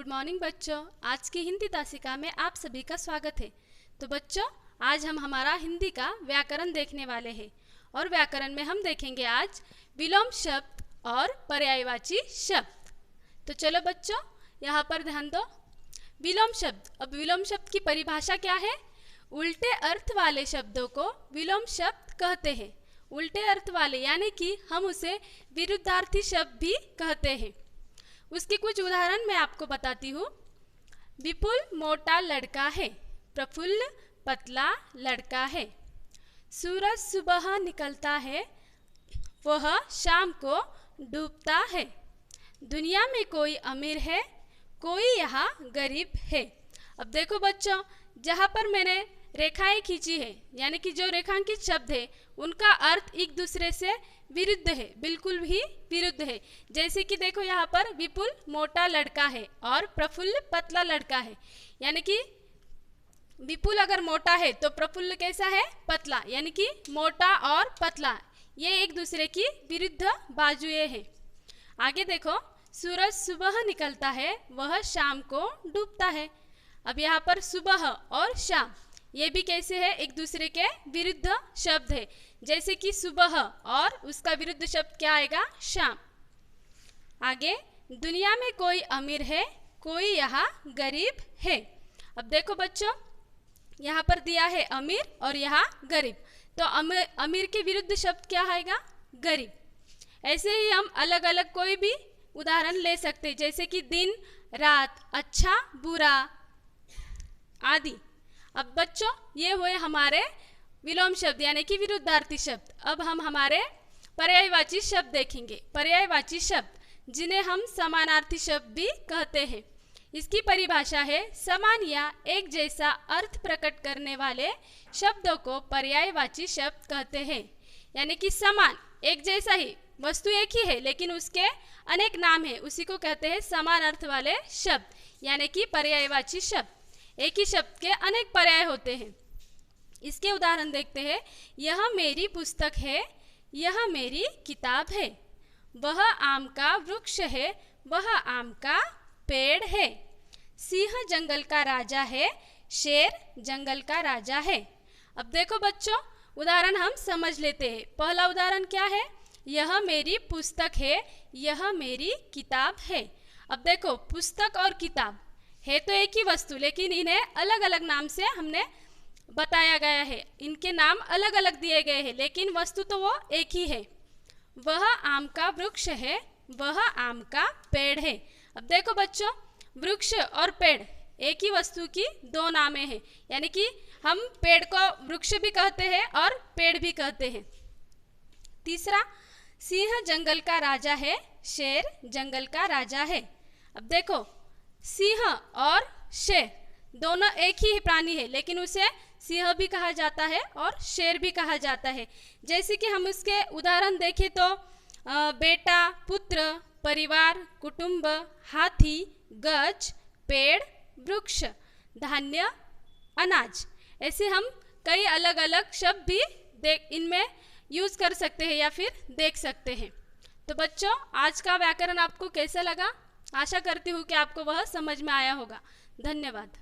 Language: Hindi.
गुड मॉर्निंग बच्चों। आज की हिंदी तासिका में आप सभी का स्वागत है। तो बच्चों, आज हम हमारा हिंदी का व्याकरण देखने वाले हैं और व्याकरण में हम देखेंगे आज विलोम शब्द और पर्यायवाची शब्द। तो चलो बच्चों, यहाँ पर ध्यान दो। विलोम शब्द। अब विलोम शब्द की परिभाषा क्या है? उल्टे अर्थ वाले शब्दों को विलोम शब्द कहते हैं। उल्टे अर्थ वाले यानी कि हम उसे विरुद्धार्थी शब्द भी कहते हैं। उसके कुछ उदाहरण मैं आपको बताती हूँ। विपुल मोटा लड़का है, प्रफुल्ल पतला लड़का है। सूरज सुबह निकलता है, वह शाम को डूबता है। दुनिया में कोई अमीर है, कोई यहाँ गरीब है। अब देखो बच्चों, जहाँ पर मैंने रेखाएं खींची है यानी कि जो रेखांकित शब्द है उनका अर्थ एक दूसरे से विरुद्ध है, बिल्कुल भी विरुद्ध है। जैसे कि देखो, यहाँ पर विपुल मोटा लड़का है और प्रफुल्ल पतला लड़का है। यानी कि विपुल अगर मोटा है तो प्रफुल्ल कैसा है? पतला। यानी कि मोटा और पतला ये एक दूसरे की विरुद्ध बाजुएं हैं। आगे देखो, सूरज सुबह निकलता है, वह शाम को डूबता है। अब यहाँ पर सुबह और शाम ये भी कैसे है? एक दूसरे के विरुद्ध शब्द है। जैसे कि सुबह और उसका विरुद्ध शब्द क्या आएगा? शाम। आगे, दुनिया में कोई अमीर है, कोई यहाँ गरीब है। अब देखो बच्चों, यहाँ पर दिया है अमीर और यहाँ गरीब, तो अमीर के विरुद्ध शब्द क्या आएगा? गरीब। ऐसे ही हम अलग अलग कोई भी उदाहरण ले सकते हैं, जैसे कि दिन रात, अच्छा बुरा आदि। अब बच्चों, ये हुए हमारे विलोम शब्द यानी कि विरुद्धार्थी शब्द। अब हम हमारे पर्यायवाची शब्द देखेंगे। पर्यायवाची शब्द जिन्हें हम समानार्थी शब्द भी कहते हैं। इसकी परिभाषा है, समान या एक जैसा अर्थ प्रकट करने वाले शब्दों को पर्यायवाची शब्द कहते हैं। यानी कि समान, एक जैसा ही, वस्तु एक ही है लेकिन उसके अनेक नाम है, उसी को कहते हैं समान अर्थ वाले शब्द यानी कि पर्यायवाची शब्द। एक ही शब्द के अनेक पर्याय होते हैं। इसके उदाहरण देखते हैं। यह मेरी पुस्तक है, यह मेरी किताब है। वह आम का वृक्ष है, वह आम का पेड़ है। सिंह जंगल का राजा है, शेर जंगल का राजा है। अब देखो बच्चों, उदाहरण हम समझ लेते हैं। पहला उदाहरण क्या है? यह मेरी पुस्तक है, यह मेरी किताब है। अब देखो, पुस्तक और किताब है तो एक ही वस्तु, लेकिन इन्हें अलग अलग नाम से हमने बताया गया है। इनके नाम अलग अलग दिए गए हैं लेकिन वस्तु तो वो एक ही है। वह आम का वृक्ष है, वह आम का पेड़ है। अब देखो बच्चों, वृक्ष और पेड़ एक ही वस्तु की दो नामें हैं, यानी कि हम पेड़ को वृक्ष भी कहते हैं और पेड़ भी कहते हैं। तीसरा, सिंह जंगल का राजा है, शेर जंगल का राजा है। अब देखो, सिंह और शेर दोनों एक ही प्राणी है लेकिन उसे सिंह भी कहा जाता है और शेर भी कहा जाता है। जैसे कि हम उसके उदाहरण देखें तो बेटा, पुत्र, परिवार, कुटुंब, हाथी, गज, पेड़, वृक्ष, धान्य, अनाज। ऐसे हम कई अलग अलग शब्द भी इनमें यूज कर सकते हैं या फिर देख सकते हैं। तो बच्चों, आज का व्याकरण आपको कैसा लगा? आशा करती हूँ कि आपको वह समझ में आया होगा। धन्यवाद।